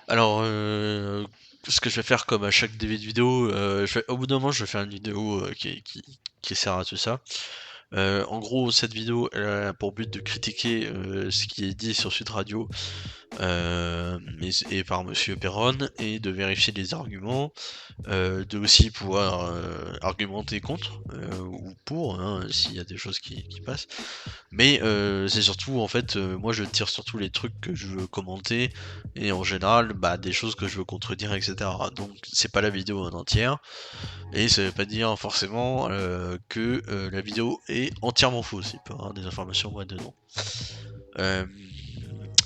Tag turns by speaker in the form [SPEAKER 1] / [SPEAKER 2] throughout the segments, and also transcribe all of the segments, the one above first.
[SPEAKER 1] Alors, ce que je vais faire comme à chaque début de vidéo, au bout d'un moment, je vais faire une vidéo, qui sert à tout ça. En gros, cette vidéo, elle a pour but de critiquer, ce qui est dit sur Sud Radio, et par monsieur Perron et de vérifier les arguments, de aussi pouvoir, argumenter contre, ou pour, hein, s'il y a des choses qui passent. Mais c'est surtout en fait, moi je tire surtout les trucs que je veux commenter et en général, bah, des choses que je veux contredire et cetera. Donc c'est pas la vidéo en entière et ça veut pas dire forcément, que, la vidéo est entièrement fausse. Il peut y avoir des informations vraies dedans. Hem,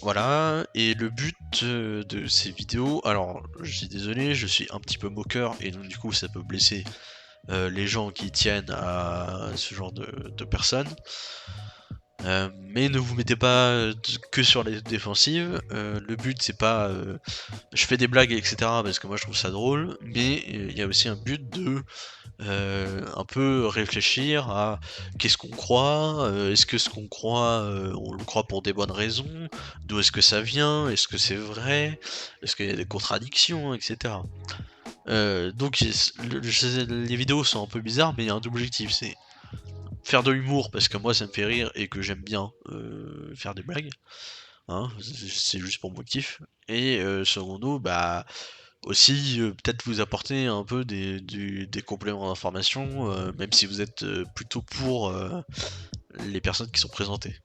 [SPEAKER 1] voilà et le but, de ces vidéos alors je suis désolé, je suis un petit peu moqueur et donc du coup ça peut blesser, les gens qui tiennent à ce genre de personnes. Mais ne vous mettez pas, que sur les défensives, le but c'est pas, je fais des blagues et cetera parce que moi je trouve ça drôle, mais il y a aussi un but de, un peu réfléchir à qu'est-ce qu'on croit? Est-ce que ce qu'on croit, on le croit pour des bonnes raisons? D'où est-ce que ça vient? Est-ce que c'est vrai? Est-ce qu'il y a des contradictions et cetera? Donc les vidéos sont un peu bizarres, mais il y a un objectif, c'est faire de l'humour parce que moi ça me fait rire et que j'aime bien, faire des blagues, hein, c'est juste pour mon kiff et secondo, bah, aussi, peut-être vous apporter un peu des compléments d'information, même si vous êtes, plutôt pour, les personnes qui sont présentées.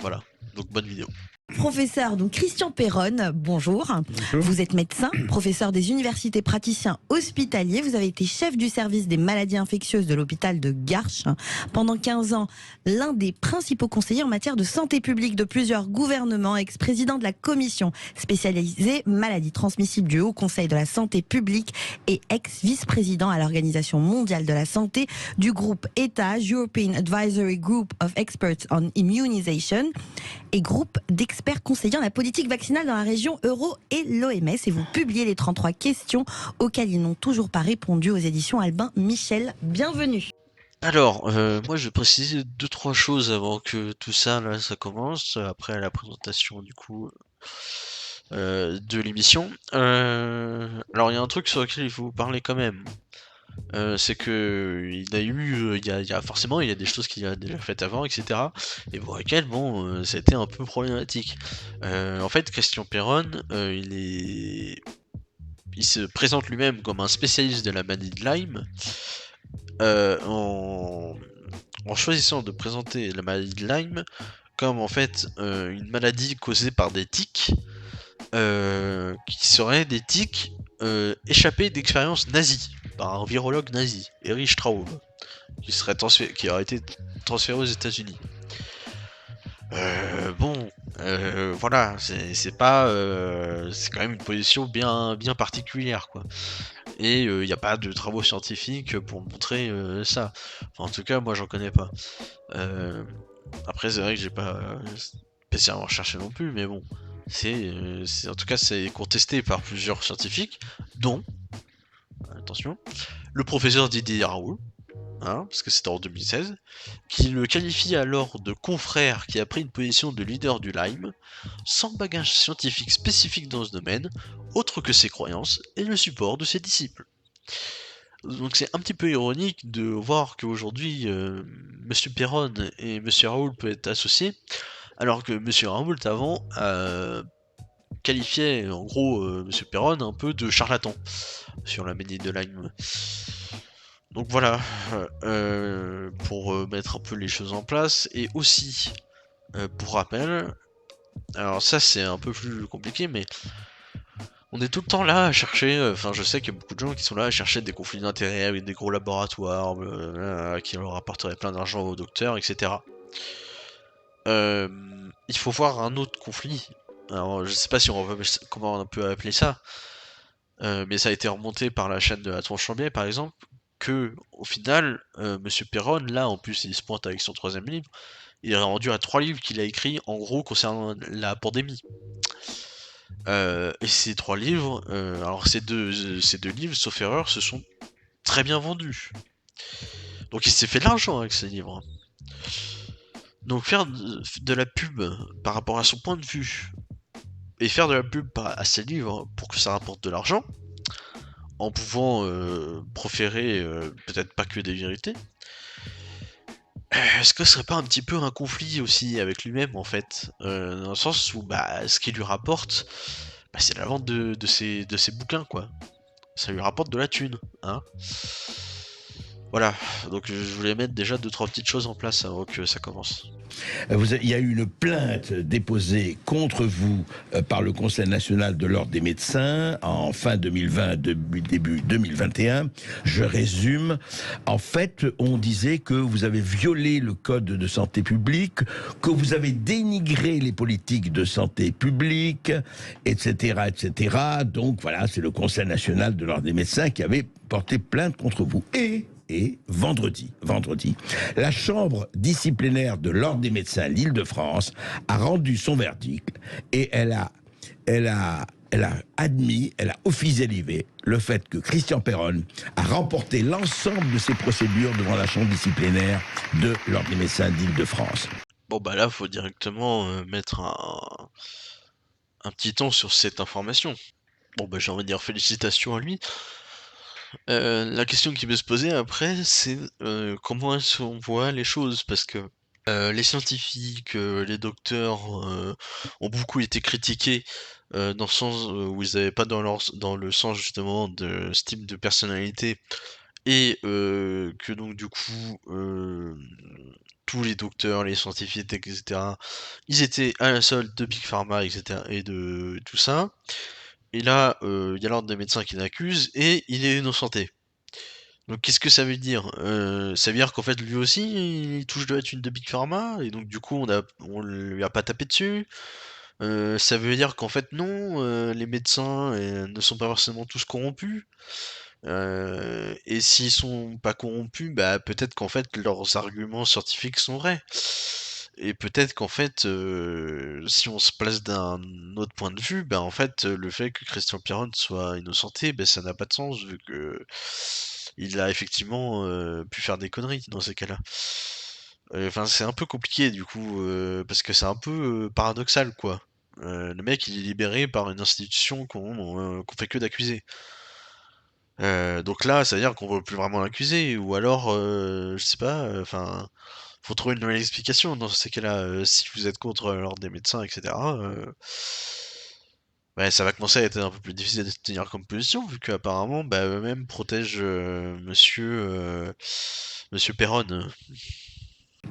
[SPEAKER 1] Voilà, donc bonne vidéo.
[SPEAKER 2] Professeur, donc Christian Perron, bonjour.
[SPEAKER 3] Bonjour.
[SPEAKER 2] Vous êtes médecin, professeur des universités, praticien hospitalier. Vous avez été chef du service des maladies infectieuses de l'hôpital de Garches. Pendant 15 ans, l'un des principaux conseillers en matière de santé publique de plusieurs gouvernements, ex-président de la commission spécialisée maladies transmissibles du Haut Conseil de la santé publique et ex-vice-président à l'Organisation mondiale de la santé du groupe ETA, European Advisory Group of Experts on Immunization, et groupe d'experts conseillant la politique vaccinale dans la région euro et l'OMS. Et vous publiez les 33 questions auxquelles ils n'ont toujours pas répondu aux éditions Albin Michel. Bienvenue.
[SPEAKER 1] Alors, moi je vais préciser 2-3 choses avant que tout ça là, ça commence, après la présentation du coup, de l'émission. Alors il y a un truc sur lequel il faut vous parler quand même. C'est que il a eu, il y a forcément il y a des choses qu'il a déjà faites avant et cetera et pour lesquelles bon, ça a été un peu problématique. En fait Christian Perron, il se présente lui-même comme un spécialiste de la maladie de Lyme, en choisissant de présenter la maladie de Lyme comme en fait, une maladie causée par des tiques, qui seraient des tiques, échappées d'expériences nazies, par un virologue nazi, Erich Straub, qui aurait été transféré aux États-Unis. Bon, voilà, c'est pas, c'est quand même une position bien particulière, quoi. Et il y a pas de travaux scientifiques pour montrer, ça. Enfin, en tout cas, moi, j'en connais pas. Heu, Après, c'est vrai que j'ai pas, spécialement recherché non plus, mais bon, en tout cas, c'est contesté par plusieurs scientifiques, dont, attention, le professeur Didier Raoult, hein, parce que c'était en 2016, qui le qualifie alors de confrère qui a pris une position de leader du Lyme, sans bagage scientifique spécifique dans ce domaine, autre que ses croyances et le support de ses disciples. Donc c'est un petit peu ironique de voir qu'aujourd'hui, Monsieur Perron et Monsieur Raoult peuvent être associés, alors que Monsieur Raoult avant qualifiait en gros Monsieur Perron un peu de charlatan sur la maladie de Lyme. Donc voilà, pour mettre un peu les choses en place, et aussi, pour rappel, alors ça c'est un peu plus compliqué, mais on est tout le temps là à chercher, enfin je sais qu'il y a beaucoup de gens qui sont là à chercher des conflits d'intérêts avec des gros laboratoires, qui leur apporteraient plein d'argent aux docteurs, etc. Il faut voir un autre conflit. Alors je sais pas si comment on peut appeler ça, mais ça a été remonté par la chaîne de la Tronche-Chambier par exemple, que au final, Monsieur Perron, là en plus il se pointe avec son troisième livre, il est rendu à 3 livres qu'il a écrits en gros concernant la pandémie. Et ces 3 livres, alors ces deux livres, sauf erreur, se sont très bien vendus. Donc il s'est fait de l'argent avec ces livres. Donc faire de la pub par rapport à son point de vue et faire de la pub à ses livres pour que ça rapporte de l'argent, en pouvant proférer peut-être pas que des vérités, est-ce que ce serait pas un petit peu un conflit aussi avec lui-même en fait? Dans le sens où bah, ce qui lui rapporte, bah, c'est la vente de ses bouquins quoi. Ça lui rapporte de la thune, hein? Voilà, donc je voulais mettre déjà deux trois petites choses en place avant que ça commence.
[SPEAKER 3] Il y a eu une plainte déposée contre vous par le Conseil national de l'ordre des médecins en fin 2020, début 2021. Je résume. En fait, on disait que vous avez violé le code de santé publique, que vous avez dénigré les politiques de santé publique, etc., etc. Donc voilà, c'est le Conseil national de l'ordre des médecins qui avait porté plainte contre vous. Et vendredi, la chambre disciplinaire de l'Ordre des médecins l'Île-de-France a rendu son verdict et elle a admis, elle a officialisé le fait que Christian Perron a remporté l'ensemble de ses procédures devant la chambre disciplinaire de l'Ordre des médecins d'Île-de-France.
[SPEAKER 1] Bon bah là, faut directement mettre un petit ton sur cette information. Bon bah j'ai envie de dire félicitations à lui. La question qui peut se poser après, c'est comment est-ce qu'on voit les choses? Parce que les scientifiques, les docteurs ont beaucoup été critiqués dans le sens où ils n'avaient pas dans le sens justement de ce type de personnalité et que donc du coup, tous les docteurs, les scientifiques et cetera, ils étaient à la solde de Big Pharma et cetera et de tout ça. Et là, il y a l'ordre des médecins qui l'accuse et il est innocenté. Donc qu'est-ce que ça veut dire? Ça veut dire qu'en fait lui aussi il touche de la thune de Big Pharma et donc du coup on lui a pas tapé dessus? Ça veut dire qu'en fait non, les médecins, ne sont pas forcément tous corrompus? Et s'ils sont pas corrompus, bah, peut-être qu'en fait leurs arguments scientifiques sont vrais. Et peut-être qu'en fait, si on se place d'un autre point de vue, bah, en fait, le fait que Christian Pyrrhon soit innocenté, bah, ça n'a pas de sens vu que il a effectivement, pu faire des conneries dans ces cas-là. Enfin, c'est un peu compliqué du coup, parce que c'est un peu, paradoxal quoi. Le mec il est libéré par une institution qu'on fait que d'accuser. Donc là, ça veut dire qu'on veut plus vraiment l'accuser ou alors, je sais pas, enfin, faut trouver une nouvelle explication dans ces cas-là, si vous êtes contre l'ordre des médecins et cetera, bah, ça va commencer à être un peu plus difficile de tenir comme position vu qu'apparemment, bah, eux-mêmes protègent, monsieur Perron.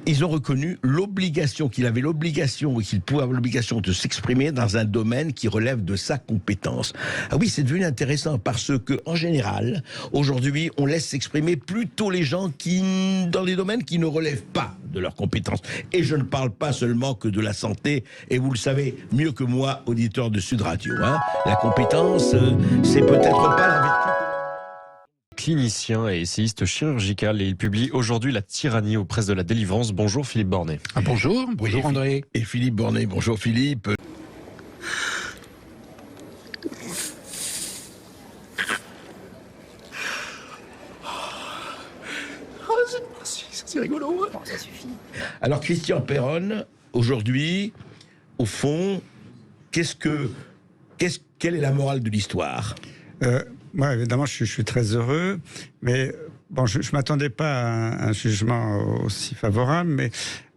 [SPEAKER 3] Ils ont reconnu qu'il avait l'obligation et qu'il pouvait avoir l'obligation de s'exprimer dans un domaine qui relève de sa compétence. Ah oui, c'est devenu intéressant parce que, en général, aujourd'hui, on laisse s'exprimer plutôt les gens dans les domaines qui ne relèvent pas de leur compétence. Et je ne parle pas seulement que de la santé, et vous le savez mieux que moi, auditeur de Sud Radio, hein. La compétence, c'est peut-être pas la vertu.
[SPEAKER 4] Clinicien et essayiste chirurgical et il publie aujourd'hui La tyrannie aux presses de la délivrance. Bonjour Philippe Bornet.
[SPEAKER 5] Ah, bonjour André.
[SPEAKER 3] Et Philippe Bornet, bonjour Philippe.
[SPEAKER 5] C'est rigolo.
[SPEAKER 2] Bon, ça suffit.
[SPEAKER 3] Alors Christian Perron, aujourd'hui, au fond, quelle est la morale de l'histoire?
[SPEAKER 5] Moi, évidemment, je suis très heureux, mais bon, je ne m'attendais pas à un jugement aussi favorable, mais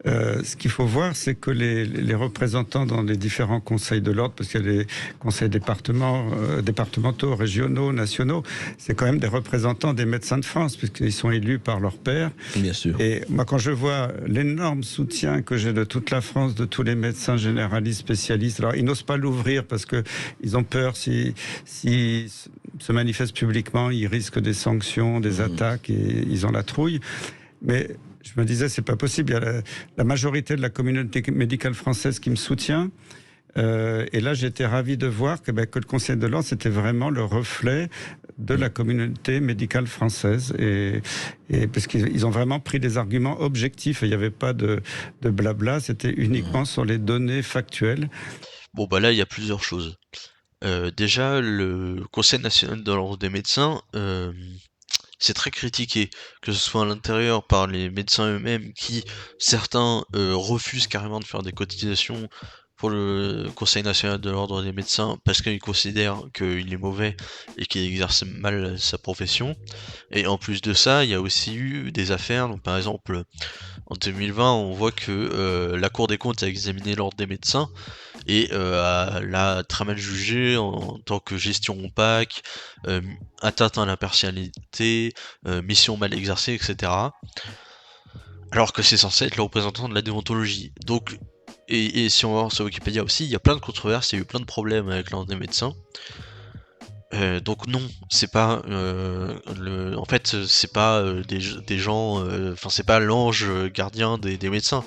[SPEAKER 5] ce qu'il faut voir, c'est que les représentants dans les différents conseils de l'ordre, parce qu'il y a des conseils départementaux, régionaux, nationaux, c'est quand même des représentants des médecins de France, puisqu'ils sont élus par leur pairs.
[SPEAKER 3] Bien sûr.
[SPEAKER 5] Et moi, quand je vois l'énorme soutien que j'ai de toute la France, de tous les médecins généralistes, spécialistes, alors ils n'osent pas l'ouvrir parce qu'ils ont peur si se manifestent publiquement, ils risquent des sanctions, des attaques, et ils ont la trouille. Mais je me disais, c'est pas possible. Il y a la majorité de la communauté médicale française qui me soutient. Et là, j'étais ravi de voir que le Conseil de l'ordre, c'était vraiment le reflet de la communauté médicale française. Et parce qu'ils ont vraiment pris des arguments objectifs. Il n'y avait pas de blabla, c'était uniquement sur les données factuelles.
[SPEAKER 1] Bon bah là, il y a plusieurs choses. Déjà, le Conseil national de l'ordre des médecins, c'est très critiqué, que ce soit à l'intérieur par les médecins eux-mêmes qui, certains, refusent carrément de faire des cotisations pour le Conseil national de l'ordre des médecins parce qu'ils considèrent qu'il est mauvais et qu'il exerce mal sa profession. Et en plus de ça, il y a aussi eu des affaires, donc par exemple en 2020, on voit que la Cour des comptes a examiné l'ordre des médecins et l'a très mal jugé en tant que gestion opaque, atteinte à l'impartialité, mission mal exercée, etc. Alors que c'est censé être le représentant de la déontologie. Donc, et si on va voir sur Wikipédia aussi, il y a plein de controverses, il y a eu plein de problèmes avec l'ordre des médecins. Donc non, c'est pas en fait c'est pas des gens, enfin c'est pas l'ange gardien des médecins.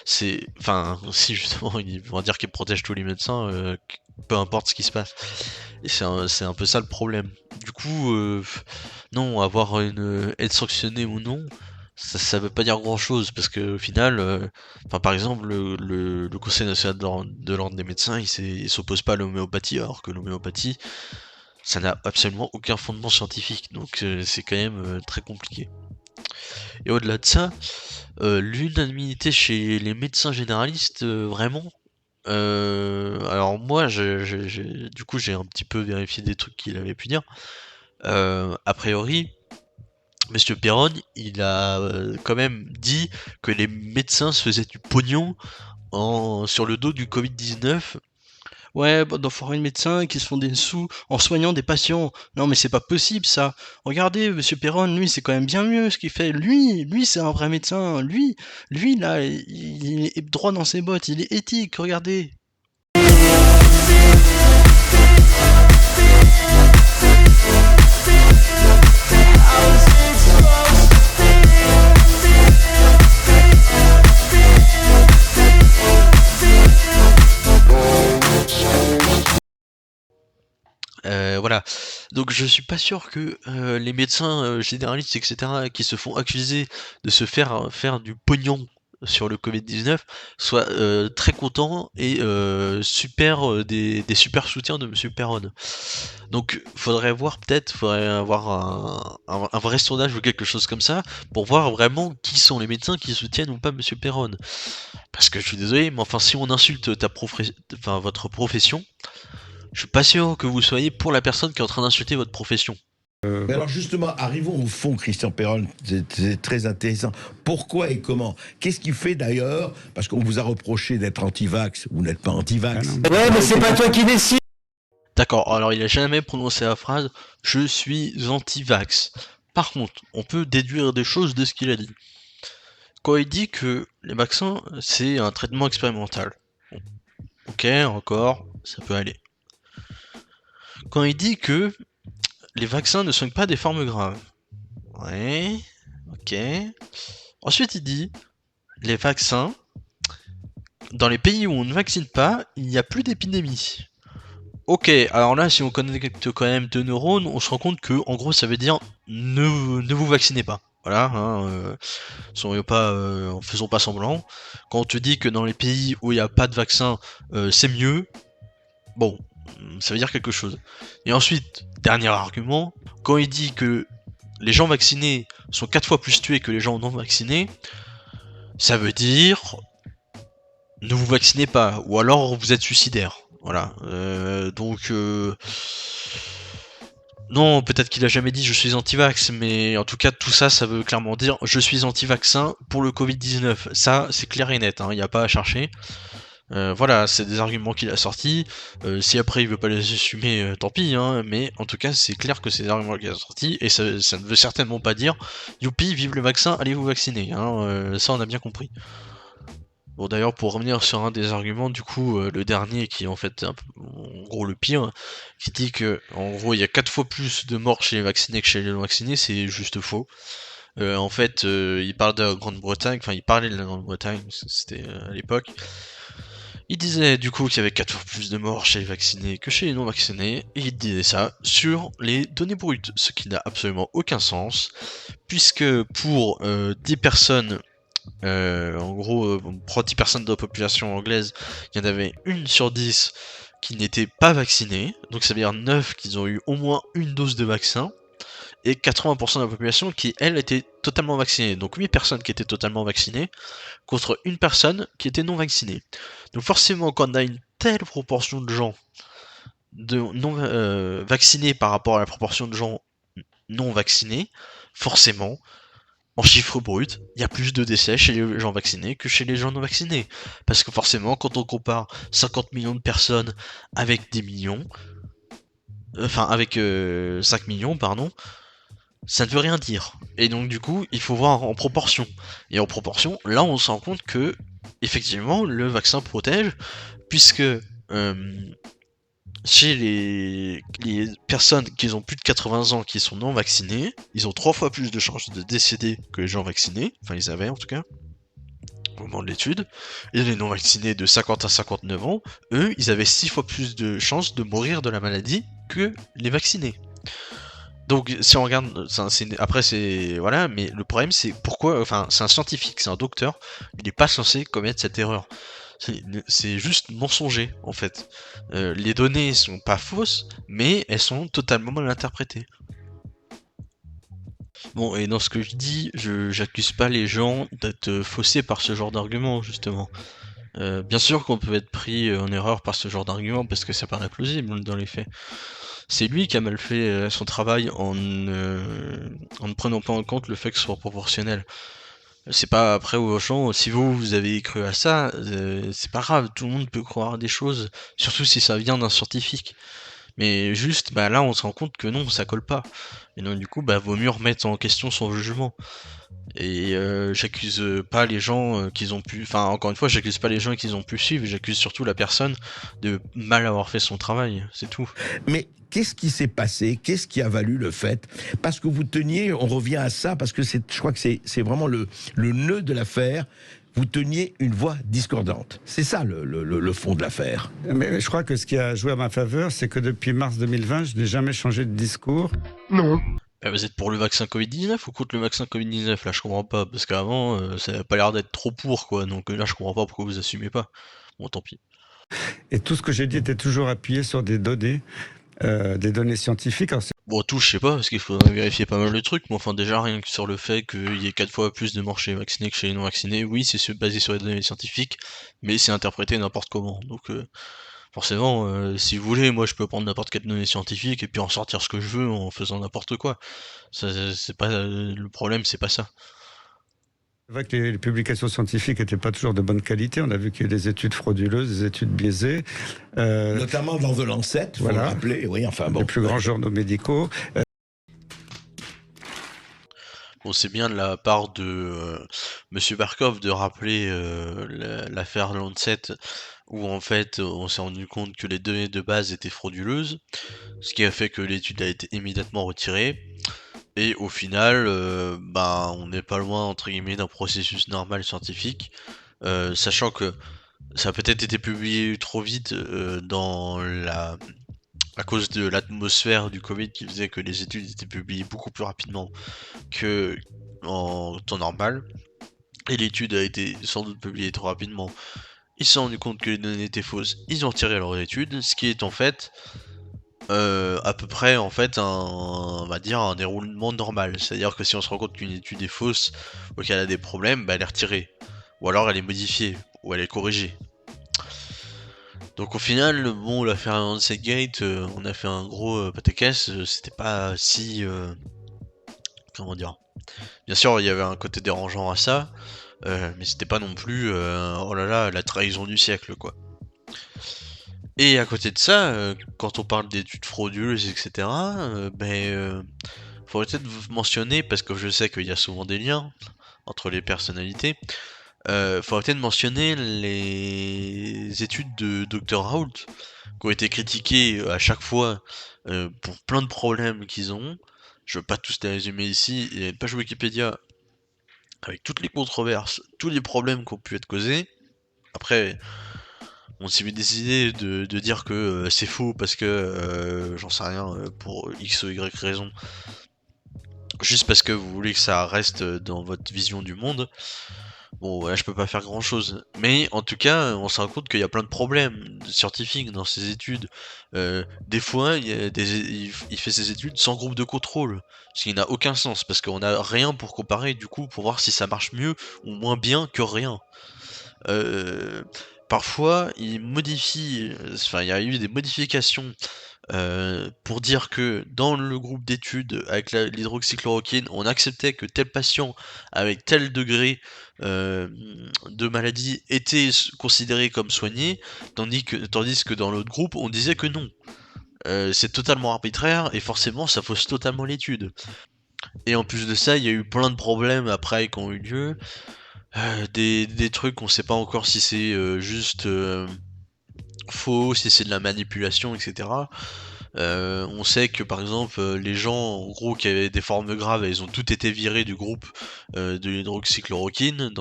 [SPEAKER 1] C'est, enfin si justement ils vont dire qu'ils protègent tous les médecins, peu importe ce qui se passe. Et c'est un peu ça le problème. Du coup, non, être sanctionné ou non, ça veut pas dire grand chose parce que au final, enfin par exemple le Conseil national de l'ordre des médecins, il s'oppose pas à l'homéopathie alors que l'homéopathie ça n'a absolument aucun fondement scientifique, donc c'est quand même très compliqué. Et au-delà de ça, l'unanimité chez les médecins généralistes, vraiment. Alors moi, du coup, j'ai un petit peu vérifié des trucs qu'il avait pu dire. A priori, Monsieur Perron, il a quand même dit que les médecins se faisaient du pognon sur le dos du Covid-19.
[SPEAKER 6] Ouais, bah, d'enfoirés de médecins qui se font des sous en soignant des patients. Non, mais c'est pas possible ça. Regardez, monsieur Perron, lui, c'est quand même bien mieux ce qu'il fait. Lui, c'est un vrai médecin. Lui, là, il est droit dans ses bottes. Il est éthique, regardez.
[SPEAKER 1] Voilà. Donc je suis pas sûr que les médecins généralistes, etc., qui se font accuser de se faire du pognon sur le Covid-19 soient très contents et des super soutiens de Monsieur Perron. Donc faudrait avoir un vrai sondage ou quelque chose comme ça pour voir vraiment qui sont les médecins qui soutiennent ou pas Monsieur Perron. Parce que je suis désolé, mais enfin si on insulte votre profession, je suis pas sûr que vous soyez pour la personne qui est en train d'insulter votre profession.
[SPEAKER 3] Mais alors justement, arrivons au fond, Christian Perron, c'est très intéressant. Pourquoi et comment? Qu'est-ce qui fait d'ailleurs, parce qu'on vous a reproché d'être anti-vax, vous n'êtes pas anti-vax.
[SPEAKER 7] Ouais, mais c'est pas toi qui décide.
[SPEAKER 1] D'accord, alors il a jamais prononcé la phrase « je suis anti-vax ». Par contre, on peut déduire des choses de ce qu'il a dit. Quand il dit que les vaccins, c'est un traitement expérimental. Bon. Ok, encore, ça peut aller. Quand il dit que les vaccins ne soignent pas des formes graves. Ouais, ok. Ensuite, il dit les vaccins, dans les pays où on ne vaccine pas, il n'y a plus d'épidémie. Ok, alors là, si on connecte quand même deux neurones, on se rend compte que, en gros, ça veut dire ne vous vaccinez pas. Voilà, hein, faisons pas semblant. Quand on te dit que dans les pays où il n'y a pas de vaccin, c'est mieux, bon, ça veut dire quelque chose. Et ensuite, dernier argument, quand il dit que les gens vaccinés sont 4 fois plus tués que les gens non vaccinés, ça veut dire ne vous vaccinez pas, ou alors vous êtes suicidaire. Voilà. Non, peut-être qu'il a jamais dit je suis anti-vax, mais en tout cas tout ça, ça veut clairement dire je suis anti-vaccin pour le Covid-19. Ça, c'est clair et net, il n'y a pas à chercher. Voilà, c'est des arguments qu'il a sortis. Si après il veut pas les assumer, tant pis, hein, mais en tout cas c'est clair que c'est des arguments qu'il a sortis, et ça ne veut certainement pas dire youpi, vive le vaccin, allez vous vacciner, hein, ça on a bien compris. Bon d'ailleurs pour revenir sur un des arguments, du coup le dernier qui est en fait en gros le pire, qui dit que en gros il y a 4 fois plus de morts chez les vaccinés que chez les non vaccinés, c'est juste faux. En fait il parle de la Grande-Bretagne, enfin il parlait de la Grande-Bretagne, c'était à l'époque. Il disait du coup qu'il y avait 4 fois plus de morts chez les vaccinés que chez les non vaccinés, et il disait ça sur les données brutes, ce qui n'a absolument aucun sens, puisque pour 10 personnes, en gros, pour 10 personnes de la population anglaise, il y en avait 1 sur 10 qui n'était pas vaccinée, donc ça veut dire 9 qui ont eu au moins une dose de vaccin, et 80% de la population qui, elle, était totalement vaccinée. Donc 8 personnes qui étaient totalement vaccinées contre une personne qui était non vaccinée. Donc forcément, quand on a une telle proportion de gens non vaccinés par rapport à la proportion de gens non vaccinés, forcément, en chiffre brut, il y a plus de décès chez les gens vaccinés que chez les gens non vaccinés. Parce que forcément, quand on compare 50 millions de personnes avec des millions, enfin avec 5 millions, pardon, ça ne veut rien dire. Et donc du coup, il faut voir en proportion. Et en proportion, là on se rend compte que, effectivement, le vaccin protège, puisque chez les personnes qui ont plus de 80 ans qui sont non vaccinées, ils ont 3 fois plus de chances de décéder que les gens vaccinés, enfin ils avaient en tout cas, au moment de l'étude, et les non vaccinés de 50 à 59 ans, eux, ils avaient 6 fois plus de chances de mourir de la maladie que les vaccinés. Donc si on regarde, après c'est voilà, mais le problème c'est pourquoi, enfin c'est un scientifique, c'est un docteur, il n'est pas censé commettre cette erreur. C'est juste mensonger en fait. Les données sont pas fausses, mais elles sont totalement mal interprétées. Bon, et dans ce que je dis, j'accuse pas les gens d'être faussés par ce genre d'argument justement. Bien sûr qu'on peut être pris en erreur par ce genre d'argument parce que ça paraît plausible dans les faits. C'est lui qui a mal fait son travail en ne prenant pas en compte le fait que ce soit proportionnel. C'est pas après aux gens, si vous avez cru à ça, c'est pas grave, tout le monde peut croire à des choses, surtout si ça vient d'un scientifique. Mais juste, bah là on se rend compte que non, ça colle pas. Et donc du coup, bah vaut mieux remettre en question son jugement. Et j'accuse pas les gens qu'ils ont pu... Enfin, encore une fois, j'accuse pas les gens qu'ils ont pu suivre, j'accuse surtout la personne de mal avoir fait son travail, c'est tout.
[SPEAKER 3] Mais qu'est-ce qui s'est passé? Qu'est-ce qui a valu le fait? Parce que vous teniez, on revient à ça, parce que je crois que c'est vraiment le nœud de l'affaire. Vous teniez une voix discordante. C'est ça le fond de l'affaire.
[SPEAKER 5] Mais je crois que ce qui a joué à ma faveur, c'est que depuis mars 2020, je n'ai jamais changé de discours.
[SPEAKER 1] Vous êtes pour le vaccin Covid-19 ou contre le vaccin Covid-19? Là, je comprends pas, parce qu'avant, ça n'a pas l'air d'être trop pour, quoi. Donc là, je comprends pas pourquoi vous assumez pas. Bon, tant pis.
[SPEAKER 5] Et tout ce que j'ai dit était toujours appuyé sur des données scientifiques. Alors,
[SPEAKER 1] Bon, tout, je sais pas, parce qu'il faudrait vérifier pas mal de trucs, mais enfin, déjà, rien que sur le fait qu'il y ait 4 fois plus de morts chez les vaccinés que chez les non-vaccinés, oui, c'est basé sur les données scientifiques, mais c'est interprété n'importe comment. Donc, forcément, si vous voulez, moi, je peux prendre n'importe quelle donnée scientifique et puis en sortir ce que je veux en faisant n'importe quoi. C'est pas le problème, c'est pas ça.
[SPEAKER 5] c'est vrai que les publications scientifiques n'étaient pas toujours de bonne qualité. On a vu qu'il y a des études frauduleuses, des études biaisées.
[SPEAKER 3] Notamment dans The Lancet, faut le rappeler. Oui, enfin bon.
[SPEAKER 5] Les plus grands journaux médicaux.
[SPEAKER 1] Bon, c'est bien de la part de Monsieur Barkov de rappeler l'affaire Lancet, où en fait on s'est rendu compte que les données de base étaient frauduleuses, ce qui a fait que l'étude a été immédiatement retirée. Et au final, bah, on n'est pas loin entre guillemets d'un processus normal scientifique, sachant que ça a peut-être été publié trop vite à cause de l'atmosphère du Covid qui faisait que les études étaient publiées beaucoup plus rapidement que en temps normal. Et l'étude a été sans doute publiée trop rapidement. Ils se sont rendus compte que les données étaient fausses, ils ont retiré leur étude, ce qui est en fait à peu près en fait on va dire un déroulement normal. C'est-à-dire que si on se rend compte qu'une étude est fausse ou qu'elle a des problèmes, bah elle est retirée. Ou alors elle est modifiée, ou elle est corrigée. Donc au final, bon, l'affaire Lancetgate, on a fait un gros pataquès, c'était pas si... comment dire? Bien sûr, il y avait un côté dérangeant à ça, mais c'était pas non plus, oh là là, la trahison du siècle, quoi. Et à côté de ça, quand on parle d'études frauduleuses, etc., faudrait peut-être mentionner, parce que je sais qu'il y a souvent des liens entre les personnalités, faudrait peut-être mentionner les études de Dr Raoult, qui ont été critiquées à chaque fois pour plein de problèmes qu'ils ont. Je veux pas tous les résumer ici, il y a une page Wikipédia avec toutes les controverses, tous les problèmes qui ont pu être causés. Après, on s'est décidé de dire que c'est faux parce que, j'en sais rien, pour X ou Y raison. Juste parce que vous voulez que ça reste dans votre vision du monde. Bon, voilà, je peux pas faire grand-chose. Mais en tout cas, on se rend compte qu'il y a plein de problèmes scientifiques dans ces études. Des fois, il fait ses études sans groupe de contrôle, ce qui n'a aucun sens, parce qu'on a rien pour comparer, du coup, pour voir si ça marche mieux ou moins bien que rien. Heu, Parfois, il modifie, enfin, il y a eu des modifications, pour dire que dans le groupe d'études avec l'hydroxychloroquine, on acceptait que tel patient avec tel degré, de maladie était considéré comme soigné, tandis que dans l'autre groupe, on disait que non. C'est totalement arbitraire et forcément ça fausse totalement l'étude. Et en plus de ça, il y a eu plein de problèmes après qui ont eu lieu, des trucs on sait pas encore si c'est, juste, faux, si c'est de la manipulation et cetera. On sait que par exemple, les gens en gros qui avaient des formes graves, ils ont tous été virés du groupe, de l'hydroxychloroquine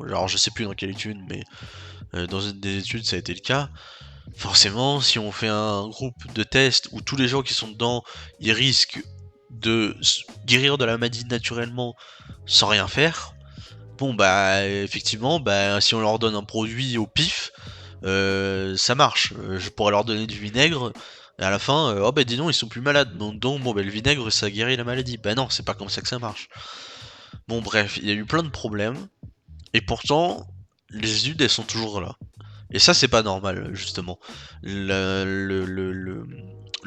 [SPEAKER 1] alors je sais plus dans quelle étude, mais, dans une des études ça a été le cas. Forcément, si on fait un groupe de tests où tous les gens qui sont dedans, ils risquent de guérir de la maladie naturellement sans rien faire, bon bah, effectivement, bah, si on leur donne un produit au pif, ça marche. Je pourrais leur donner du vinaigre et à la fin, oh bah dis donc ils sont plus malades. Donc bon bah le vinaigre ça guérit la maladie. Bah non, c'est pas comme ça que ça marche. Bon bref, il y a eu plein de problèmes et pourtant les études elles sont toujours là. Et ça c'est pas normal justement. Le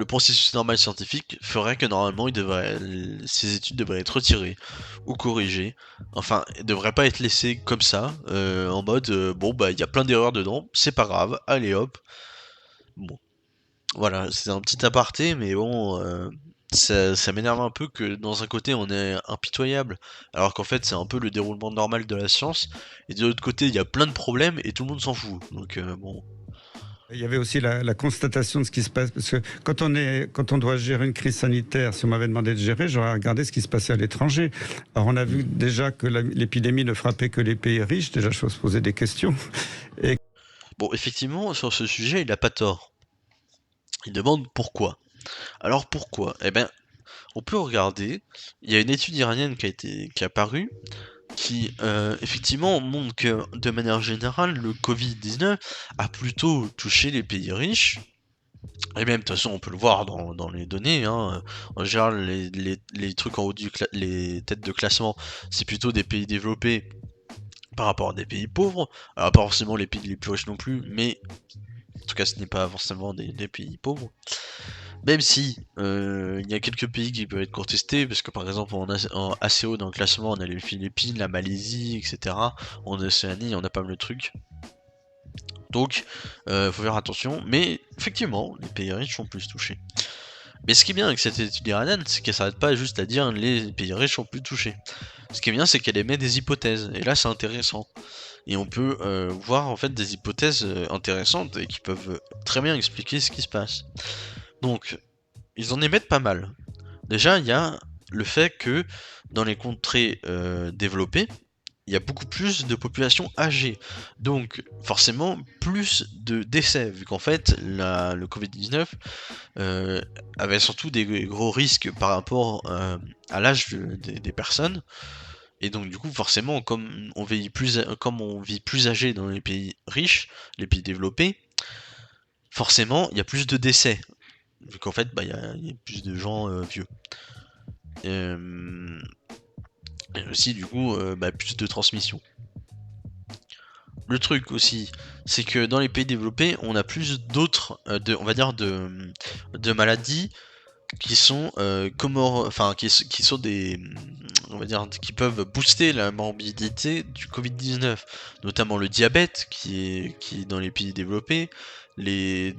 [SPEAKER 1] processus normal scientifique ferait que normalement ces études devraient être retirées ou corrigées. Enfin, elles devraient pas être laissées comme ça, en mode bon bah il y a plein d'erreurs dedans, c'est pas grave, allez hop. Bon, voilà, c'est un petit aparté, mais bon, ça m'énerve un peu que dans un côté on est impitoyable, alors qu'en fait c'est un peu le déroulement normal de la science, et de l'autre côté il y a plein de problèmes et tout le monde s'en fout. Donc bon.
[SPEAKER 5] Il y avait aussi la constatation de ce qui se passe, parce que quand on doit gérer une crise sanitaire, si on m'avait demandé de gérer, j'aurais regardé ce qui se passait à l'étranger. Alors on a vu déjà que l'épidémie ne frappait que les pays riches, déjà je faut se poser des questions.
[SPEAKER 1] Bon, effectivement, sur ce sujet, il a pas tort. Il demande pourquoi. Alors pourquoi? Eh ben, on peut regarder. Il y a une étude iranienne qui a paru, qui effectivement montre que de manière générale, le Covid-19 a plutôt touché les pays riches. Et même, de toute façon, on peut le voir dans les données, hein. En général, les trucs en haut les têtes de classement, c'est plutôt des pays développés par rapport à des pays pauvres. Alors, pas forcément les pays les plus riches non plus, mais en tout cas, ce n'est pas forcément des pays pauvres. Même si il y a quelques pays qui peuvent être contestés, parce que par exemple assez haut dans le classement, on a les Philippines, la Malaisie, etc. En Océanie, on a pas mal de trucs. Donc, faut faire attention. Mais effectivement, les pays riches sont plus touchés. Mais ce qui est bien avec cette étude iranienne, c'est qu'elle s'arrête pas juste à dire les pays riches sont plus touchés. Ce qui est bien, c'est qu'elle émet des hypothèses. Et là, c'est intéressant. Et on peut voir en fait des hypothèses intéressantes et qui peuvent très bien expliquer ce qui se passe. Donc, ils en émettent pas mal. Déjà, il y a le fait que dans les contrées développées, il y a beaucoup plus de populations âgées. Donc, forcément, plus de décès, vu qu'en fait, le Covid-19 avait surtout des gros risques par rapport à l'âge des personnes. Et donc, du coup, forcément, comme on vit plus âgé dans les pays riches, les pays développés, forcément, il y a plus de décès. Vu qu'en fait, bah, il y a plus de gens vieux. Et aussi, du coup, bah, plus de transmission. Le truc aussi, c'est que dans les pays développés, on a plus d'autres, on va dire de maladies qui sont qui sont des, on va dire, qui peuvent booster la morbidité du Covid-19, notamment le diabète qui est dans les pays développés, les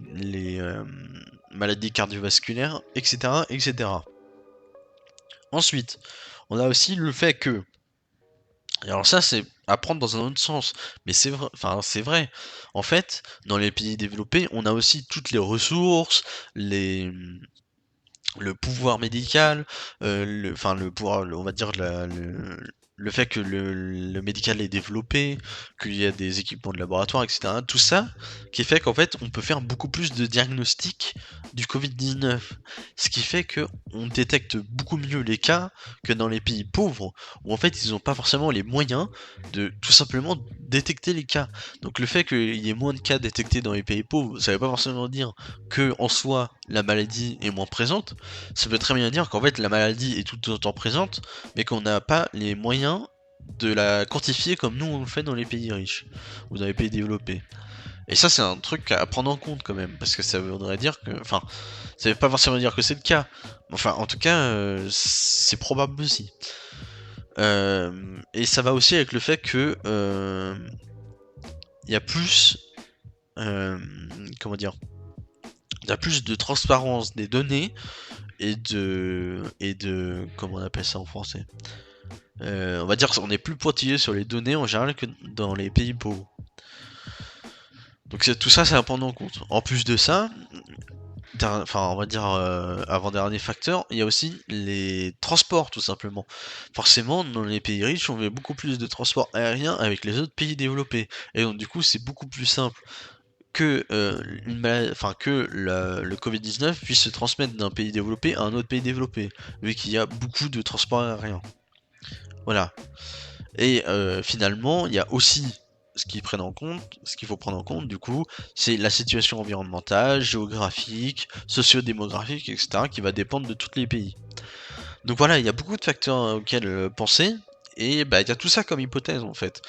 [SPEAKER 1] maladies cardiovasculaires, etc., etc. Ensuite, on a aussi le fait que, et alors ça c'est à prendre dans un autre sens, mais c'est vrai, enfin c'est vrai. En fait, dans les pays développés, on a aussi toutes les ressources, le pouvoir médical, le pouvoir, on va dire le fait que le médical est développé, qu'il y a des équipements de laboratoire, etc. Tout ça qui fait qu'en fait, on peut faire beaucoup plus de diagnostics du Covid-19. Ce qui fait que on détecte beaucoup mieux les cas que dans les pays pauvres, où en fait, ils n'ont pas forcément les moyens de tout simplement détecter les cas. Donc le fait qu'il y ait moins de cas détectés dans les pays pauvres, ça veut pas forcément dire que en soi la maladie est moins présente. Ça veut très bien dire qu'en fait la maladie est tout autant présente, mais qu'on n'a pas les moyens de la quantifier comme nous on le fait dans les pays riches ou dans les pays développés. Et ça c'est un truc à prendre en compte quand même, parce que ça voudrait dire que, enfin, ça veut pas forcément dire que c'est le cas. Enfin, en tout cas, c'est probable aussi. Et ça va aussi avec le fait que il y a plus, comment dire, il y a plus de transparence des données et de comment on appelle ça en français. On va dire qu'on est plus pointillé sur les données en général que dans les pays pauvres. Donc tout ça, c'est à prendre en compte. En plus de ça, enfin, on va dire avant-dernier facteur, il y a aussi les transports, tout simplement. Forcément, dans les pays riches, on fait beaucoup plus de transports aériens avec les autres pays développés. Et donc, du coup, c'est beaucoup plus simple que, le Covid-19 puisse se transmettre d'un pays développé à un autre pays développé, vu qu'il y a beaucoup de transports aériens. Voilà. Et finalement, il y a aussi ce qu'il faut prendre en compte, du coup, c'est la situation environnementale, géographique, socio-démographique, etc., qui va dépendre de tous les pays. Donc voilà, il y a beaucoup de facteurs auxquels penser, et bah, il y a tout ça comme hypothèse, en fait.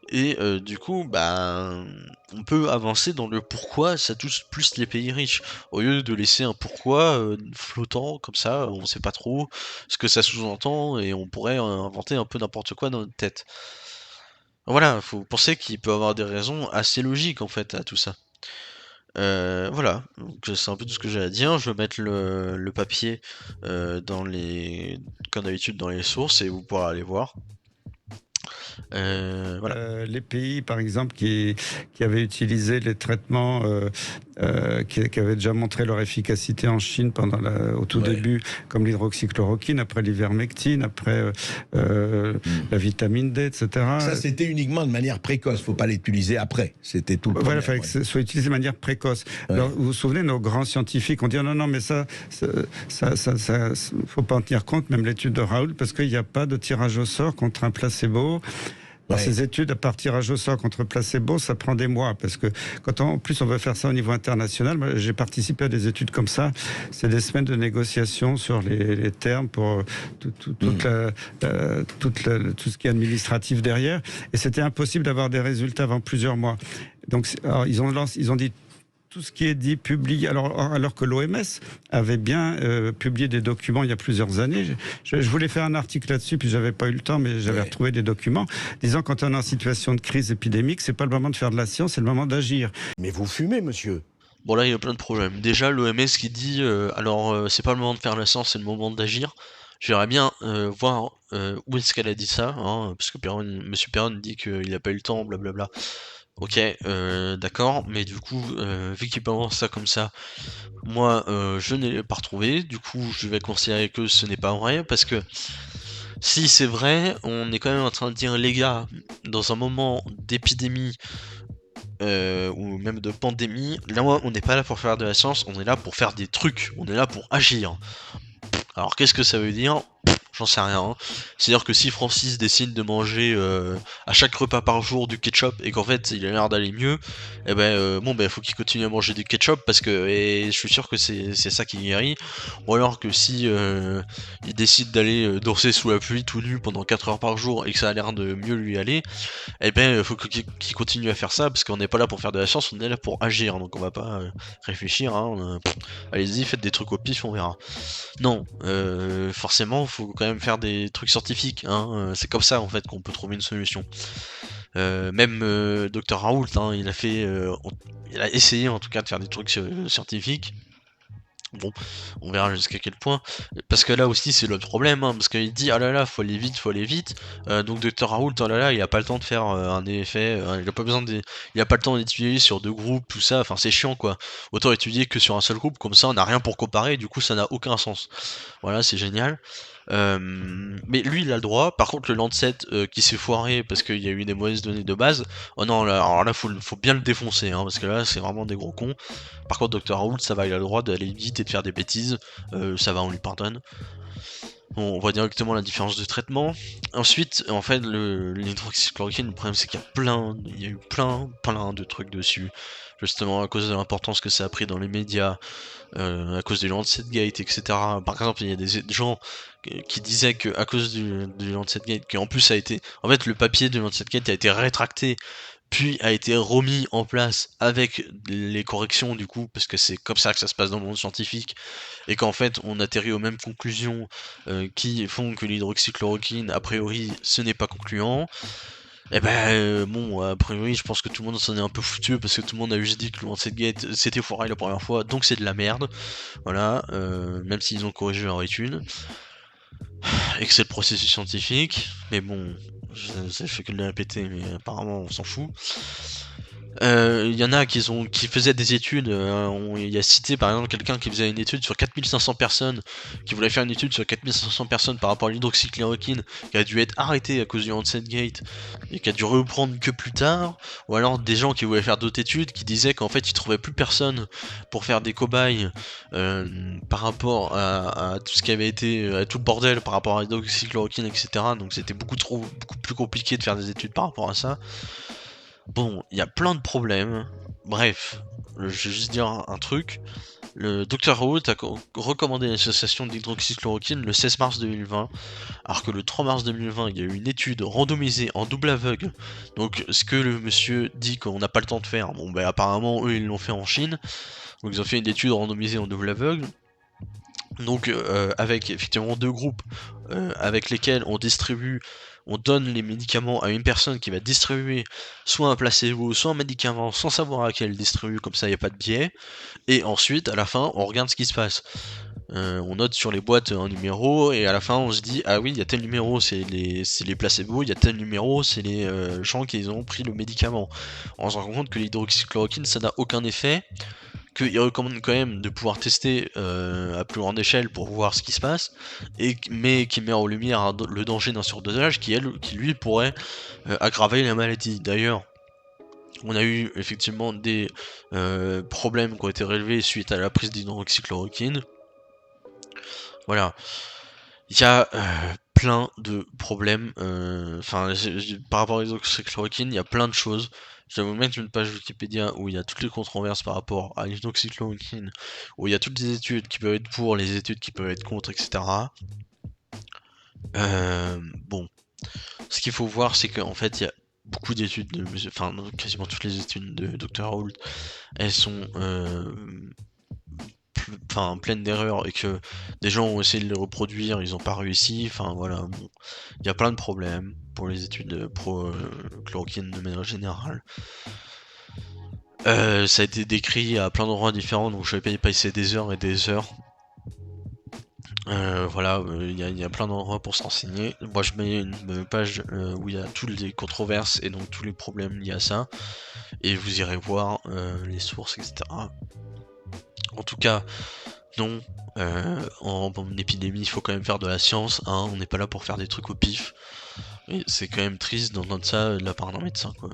[SPEAKER 1] Et du coup, bah, on peut avancer dans le pourquoi ça touche plus les pays riches, au lieu de laisser un pourquoi flottant comme ça, on sait pas trop ce que ça sous-entend, et on pourrait inventer un peu n'importe quoi dans notre tête. Voilà, faut penser qu'il peut avoir des raisons assez logiques en fait à tout ça. Voilà, donc c'est un peu tout ce que j'ai à dire. Je vais mettre le papier comme d'habitude dans les sources et vous pourrez aller voir. Voilà.
[SPEAKER 5] Les pays, par exemple, qui avaient utilisé les traitements qui avaient déjà montré leur efficacité en Chine au tout début, comme l'hydroxychloroquine, après l'ivermectine, après la vitamine D, etc.
[SPEAKER 3] Ça, c'était uniquement de manière précoce. Il ne faut pas l'utiliser après. C'était tout le problème.
[SPEAKER 5] Voilà, il fallait que ce soit utilisé de manière précoce. Ouais. Alors, vous vous souvenez, nos grands scientifiques ont dit non, mais ça, faut pas en tenir compte, même l'étude de Raoult, parce qu'il n'y a pas de tirage au sort contre un placebo. Alors, ces études par tirage au sort contre placebo, ça prend des mois, parce que en plus on veut faire ça au niveau international. Moi, j'ai participé à des études comme ça. C'est des semaines de négociations sur les termes pour tout ce qui est administratif derrière. Et c'était impossible d'avoir des résultats avant plusieurs mois. Donc, alors, ils ont dit tout ce qui est dit, publié, alors que l'OMS avait bien publié des documents il y a plusieurs années. Je voulais faire un article là-dessus, puis j'avais pas eu le temps, mais j'avais retrouvé des documents disant quand on est en situation de crise épidémique, c'est pas le moment de faire de la science, c'est le moment d'agir.
[SPEAKER 3] Mais vous fumez, monsieur.
[SPEAKER 1] Bon là, il y a plein de problèmes. Déjà, l'OMS qui dit, c'est pas le moment de faire la science, c'est le moment d'agir. J'aimerais bien voir où est-ce qu'elle a dit ça, hein, parce que Monsieur Perron dit qu'il a pas eu le temps, blablabla. Ok, d'accord, mais du coup, vu qu'il balance ça comme ça, moi, je ne l'ai pas retrouvé, du coup, je vais considérer que ce n'est pas vrai, parce que si c'est vrai, on est quand même en train de dire, les gars, dans un moment d'épidémie, ou même de pandémie, là, on n'est pas là pour faire de la science, on est là pour faire des trucs, on est là pour agir. Alors, qu'est-ce que ça veut dire ? J'en sais rien. Hein. C'est-à-dire que si Francis décide de manger à chaque repas par jour du ketchup et qu'en fait il a l'air d'aller mieux, eh ben faut qu'il continue à manger du ketchup parce que je suis sûr que c'est ça qui guérit. Ou alors que si il décide d'aller danser sous la pluie tout nu pendant 4 heures par jour et que ça a l'air de mieux lui aller, eh ben faut qu'il continue à faire ça parce qu'on n'est pas là pour faire de la science, on est là pour agir. Donc on va pas réfléchir. Hein, allez-y, faites des trucs au pif, on verra. Non, forcément, faut quand même faire des trucs scientifiques. Hein, c'est comme ça en fait qu'on peut trouver une solution. Même Dr Raoult, hein, il a essayé en tout cas de faire des trucs scientifiques. Bon, on verra jusqu'à quel point. Parce que là aussi, c'est l'autre problème, hein, parce qu'il dit, ah là là, faut aller vite. Donc Dr Raoult, oh là là, il a pas le temps de faire un effet, il a pas le temps d'étudier sur 2 groupes, tout ça, enfin c'est chiant quoi. Autant étudier que sur un seul groupe, comme ça on n'a rien pour comparer, du coup ça n'a aucun sens. Voilà, c'est génial. Mais lui, il a le droit. Par contre, le Lancet qui s'est foiré parce qu'il y a eu des mauvaises données de base, oh non, là, alors là, faut bien le défoncer, hein, parce que là, c'est vraiment des gros cons. Par contre, Dr. Raoult, ça va, il a le droit d'aller vite et de faire des bêtises. Ça va, on lui pardonne. On voit directement la différence de traitement. Ensuite, en fait, l'hydroxychloroquine, le problème c'est qu'il y a eu plein de trucs dessus. Justement, à cause de l'importance que ça a pris dans les médias, à cause du Lancetgate, etc. Par exemple, il y a des gens qui disaient que à cause du Lancetgate, qui en plus a été, en fait, le papier du Lancetgate a été rétracté, puis a été remis en place avec les corrections du coup, parce que c'est comme ça que ça se passe dans le monde scientifique, et qu'en fait on atterrit aux mêmes conclusions qui font que l'hydroxychloroquine, a priori, ce n'est pas concluant. Et ben bon, a priori, je pense que tout le monde s'en est un peu foutu parce que tout le monde a juste dit que le Lancetgate c'était foiré la première fois, donc c'est de la merde. Voilà, même s'ils ont corrigé leur étude et que c'est le processus scientifique, mais bon, ça fait que de le répéter, mais apparemment on s'en fout. Il y en a qui faisaient des études, il y a cité par exemple quelqu'un qui faisait une étude sur 4500 personnes, qui voulait faire une étude sur 4500 personnes par rapport à l'hydroxychloroquine, qui a dû être arrêté à cause du Lancetgate, et qui a dû reprendre que plus tard, ou alors des gens qui voulaient faire d'autres études, qui disaient qu'en fait ils trouvaient plus personne pour faire des cobayes, par rapport à tout ce qui avait été, à tout le bordel par rapport à l'hydroxychloroquine, etc. Donc c'était beaucoup plus compliqué de faire des études par rapport à ça. Bon, il y a plein de problèmes. Bref, je vais juste dire un truc. Le Dr Raoult a recommandé l'association d'hydroxychloroquine le 16 mars 2020, alors que le 3 mars 2020, il y a eu une étude randomisée en double aveugle. Donc, ce que le monsieur dit qu'on n'a pas le temps de faire, bon, ben apparemment, eux, ils l'ont fait en Chine. Donc, ils ont fait une étude randomisée en double aveugle. Donc, avec effectivement deux groupes avec lesquels on donne les médicaments à une personne qui va distribuer soit un placebo, soit un médicament sans savoir à quel distribue, comme ça il n'y a pas de biais. Et ensuite, à la fin, on regarde ce qui se passe. On note sur les boîtes un numéro, et à la fin on se dit, ah oui, il y a tel numéro, c'est les placebos, il y a tel numéro, c'est les gens qui ont pris le médicament. On se rend compte que l'hydroxychloroquine, ça n'a aucun effet, qu'il recommande quand même de pouvoir tester à plus grande échelle pour voir ce qui se passe, mais qui met en lumière le danger d'un surdosage qui lui pourrait aggraver la maladie. D'ailleurs, on a eu effectivement des problèmes qui ont été relevés suite à la prise d'hydroxychloroquine. Voilà. Il y a plein de problèmes. Par rapport à l'hydroxychloroquine, il y a plein de choses. Je vais vous mettre une page Wikipédia où il y a toutes les controverses par rapport à l'hydroxychloroquine, où il y a toutes les études qui peuvent être pour, les études qui peuvent être contre, etc. Bon. Ce qu'il faut voir, c'est qu'en fait, il y a beaucoup d'études, quasiment toutes les études de Dr Raoult, elles sont pleine d'erreurs, et que des gens ont essayé de les reproduire, ils n'ont pas réussi, enfin voilà, bon. Il y a plein de problèmes pour les études pro chloroquine de manière générale. Ça a été décrit à plein d'endroits différents, donc je vais pas y passer des heures et des heures. Voilà, il y a plein d'endroits pour se renseigner. Moi je mets une page où il y a toutes les controverses et donc tous les problèmes liés à ça, et vous irez voir les sources, etc. En tout cas, non, en épidémie, il faut quand même faire de la science, hein, on n'est pas là pour faire des trucs au pif. Et c'est quand même triste d'entendre ça de la part d'un médecin, quoi.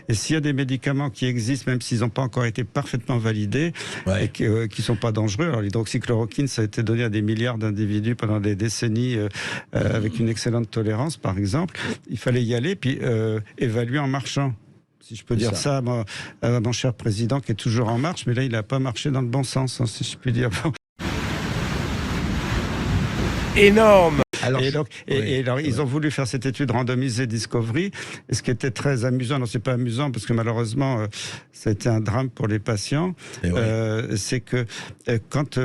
[SPEAKER 5] Et s'il y a des médicaments qui existent, même s'ils n'ont pas encore été parfaitement validés,
[SPEAKER 3] Ouais.
[SPEAKER 5] et qui ne sont pas dangereux, alors l'hydroxychloroquine, ça a été donné à des milliards d'individus pendant des décennies avec une excellente tolérance, par exemple, il fallait y aller, puis évaluer en marchant. Si je peux dire ça à mon cher président qui est toujours en marche, mais là, il n'a pas marché dans le bon sens, hein, si je puis dire.
[SPEAKER 7] Énorme.
[SPEAKER 3] Alors,
[SPEAKER 5] Ils ont voulu faire cette étude randomisée Discovery, et ce qui était très amusant, non, c'est pas amusant parce que malheureusement, ça a été un drame pour les patients, c'est que quand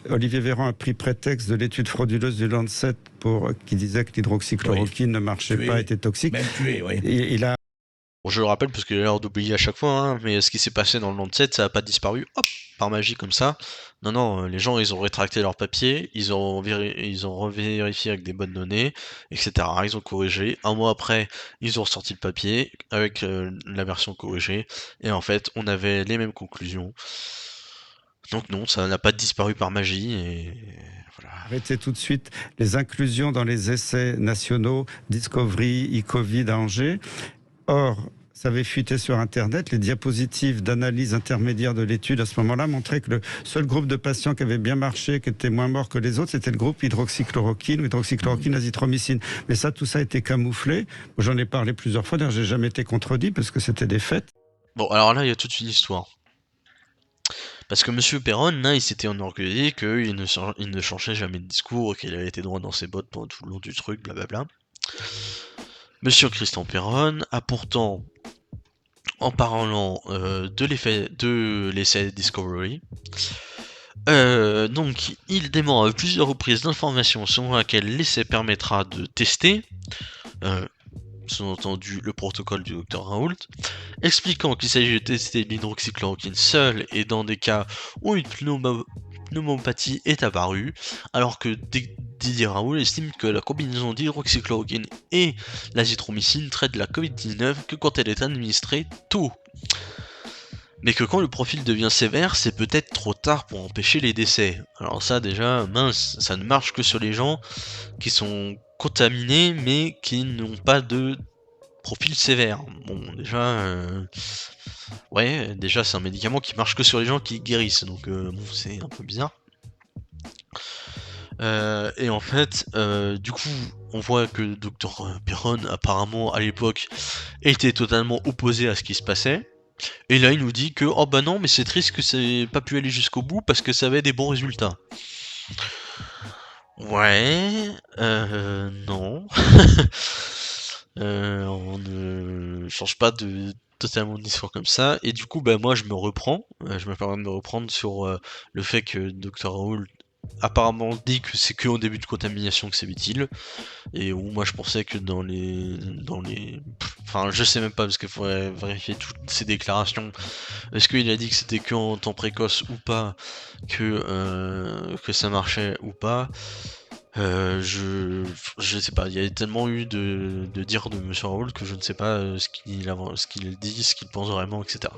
[SPEAKER 5] Olivier Véran a pris prétexte de l'étude frauduleuse du Lancet qui disait que l'hydroxychloroquine ne marchait pas, était toxique,
[SPEAKER 3] même tué, oui.
[SPEAKER 5] il a
[SPEAKER 1] Bon, je le rappelle parce qu'il a l'air d'oublier à chaque fois, hein, mais ce qui s'est passé dans le Lancet, ça n'a pas disparu, hop, par magie comme ça. Non, les gens, ils ont rétracté leur papier, ils ont revérifié avec des bonnes données, etc. Ils ont corrigé. Un mois après, ils ont ressorti le papier avec la version corrigée, et en fait, on avait les mêmes conclusions. Donc non, ça n'a pas disparu par magie et voilà.
[SPEAKER 5] Arrêtez tout de suite les inclusions dans les essais nationaux, Discovery, e-Covid à Angers. Or, ça avait fuité sur Internet, les diapositives d'analyse intermédiaire de l'étude à ce moment-là montraient que le seul groupe de patients qui avait bien marché, qui était moins mort que les autres, c'était le groupe hydroxychloroquine ou hydroxychloroquine azithromycine. Mais ça, tout ça a été camouflé. J'en ai parlé plusieurs fois, d'ailleurs, j'ai jamais été contredit parce que c'était des faits.
[SPEAKER 1] Bon, alors là, il y a toute une histoire. Parce que Monsieur Perron, là, il s'était enorgueilli qu'il ne changeait jamais de discours, qu'il avait été droit dans ses bottes pendant tout le long du truc, blablabla. Monsieur Christian Perron a pourtant, en parlant de l'essai Discovery, donc il dément à plusieurs reprises d'informations selon laquelle l'essai permettra de tester, sous-entendu le protocole du Dr Raoult, expliquant qu'il s'agit de tester l'hydroxychloroquine seule et dans des cas où une pneumopathie est apparue, alors que Didier Raoult estime que la combinaison d'hydroxychloroquine et l'azithromycine traite la Covid-19 que quand elle est administrée tôt. Mais que quand le profil devient sévère, c'est peut-être trop tard pour empêcher les décès. Alors ça déjà, mince, ça ne marche que sur les gens qui sont contaminés mais qui n'ont pas de profil sévère. Bon, déjà, ouais, déjà c'est un médicament qui marche que sur les gens qui guérissent, donc bon, c'est un peu bizarre. Et en fait, du coup, on voit que Dr Perron, apparemment, à l'époque, était totalement opposé à ce qui se passait. Et là, il nous dit que, oh bah non, mais c'est triste que ça ait pas pu aller jusqu'au bout parce que ça avait des bons résultats. Ouais, non. On ne change pas de totalement de discours comme ça. Et du coup, bah moi, je me reprends. Je me permets de me reprendre sur le fait que Dr Raoult apparemment dit que c'est que au début de contamination que c'est utile. Et où moi je pensais que enfin je sais même pas parce qu'il faudrait vérifier toutes ces déclarations. Est-ce qu'il a dit que c'était que en temps précoce ou pas, que ça marchait ou pas. Je sais pas, il y a tellement eu de dires de Monsieur Raoult que je ne sais pas ce qu'il dit, ce qu'il pense vraiment, etc.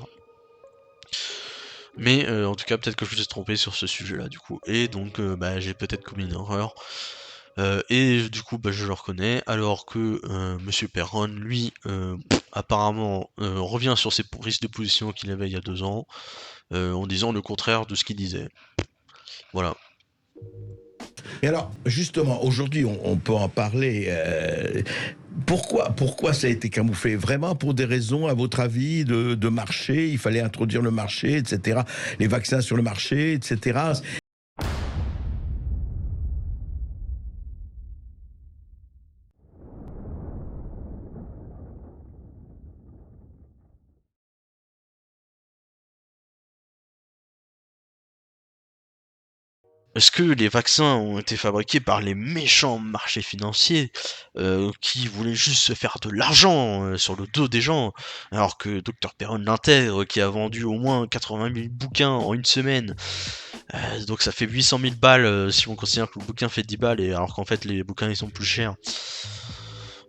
[SPEAKER 1] Mais en tout cas, peut-être que je me suis trompé sur ce sujet-là, du coup. Et donc, bah, j'ai peut-être commis une erreur. Et du coup, bah, je le reconnais, alors que Monsieur Perron, lui, apparemment, revient sur ses prises de position qu'il avait il y a 2 ans, en disant le contraire de ce qu'il disait. Voilà.
[SPEAKER 3] Et alors, justement, aujourd'hui, on peut en parler. Pourquoi ça a été camouflé? Vraiment pour des raisons, à votre avis, de marché? Il fallait introduire le marché, etc. Les vaccins sur le marché, etc.
[SPEAKER 1] Est-ce que les vaccins ont été fabriqués par les méchants marchés financiers qui voulaient juste se faire de l'argent sur le dos des gens, alors que Dr Perron l'intègre, qui a vendu au moins 80 000 bouquins en une semaine, donc ça fait 800 000 balles si on considère que le bouquin fait 10 balles, et alors qu'en fait les bouquins ils sont plus chers.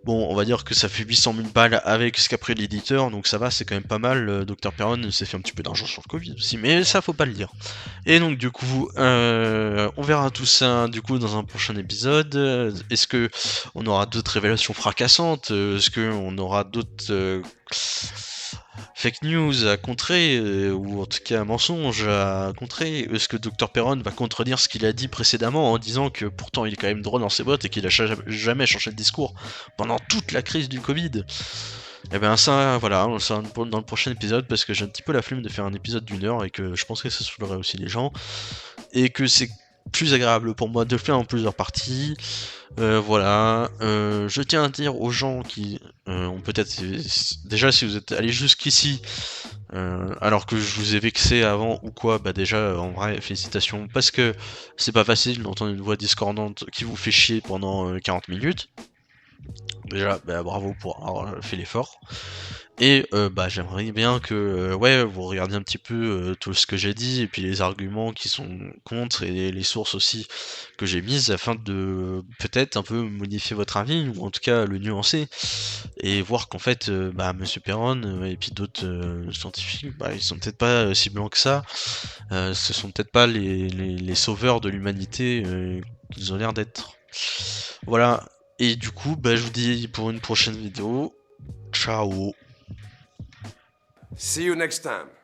[SPEAKER 1] Bon, on va dire que ça fait 800 000 balles avec ce qu'a pris l'éditeur, donc ça va, c'est quand même pas mal. Dr Perron s'est fait un petit peu d'argent sur le Covid aussi, mais ça faut pas le dire. Et donc du coup, on verra tout ça du coup dans un prochain épisode. Est-ce que on aura d'autres révélations fracassantes? Est-ce que on aura d'autres fake news à contrer, ou en tout cas mensonges à contrer? Est-ce que Dr Perron va contredire ce qu'il a dit précédemment en disant que pourtant il est quand même droit dans ses bottes et qu'il a jamais changé de discours pendant toute la crise du Covid? Et ben ça, voilà, ça dans le prochain épisode, parce que j'ai un petit peu la flemme de faire un épisode d'1 heure et que je pense que ça saoulerait aussi les gens, et que c'est plus agréable pour moi de le faire en plusieurs parties. Voilà, je tiens à dire aux gens qui ont peut-être... Déjà, si vous êtes allés jusqu'ici, alors que je vous ai vexé avant ou quoi, bah déjà, en vrai, félicitations, parce que c'est pas facile d'entendre une voix discordante qui vous fait chier pendant 40 minutes. Déjà, bah, bravo pour avoir fait l'effort. Et bah, j'aimerais bien que, ouais, vous regardiez un petit peu, tout ce que j'ai dit et puis les arguments qui sont contre et les sources aussi que j'ai mises afin de peut-être un peu modifier votre avis ou en tout cas le nuancer et voir qu'en fait, bah, monsieur Perron, et puis d'autres, scientifiques, bah, ils sont peut-être pas, si blancs que ça. Ce sont peut-être pas les sauveurs de l'humanité, qu'ils ont l'air d'être. Voilà et du coup, bah, je vous dis pour une prochaine vidéo. Ciao.
[SPEAKER 7] See you next time.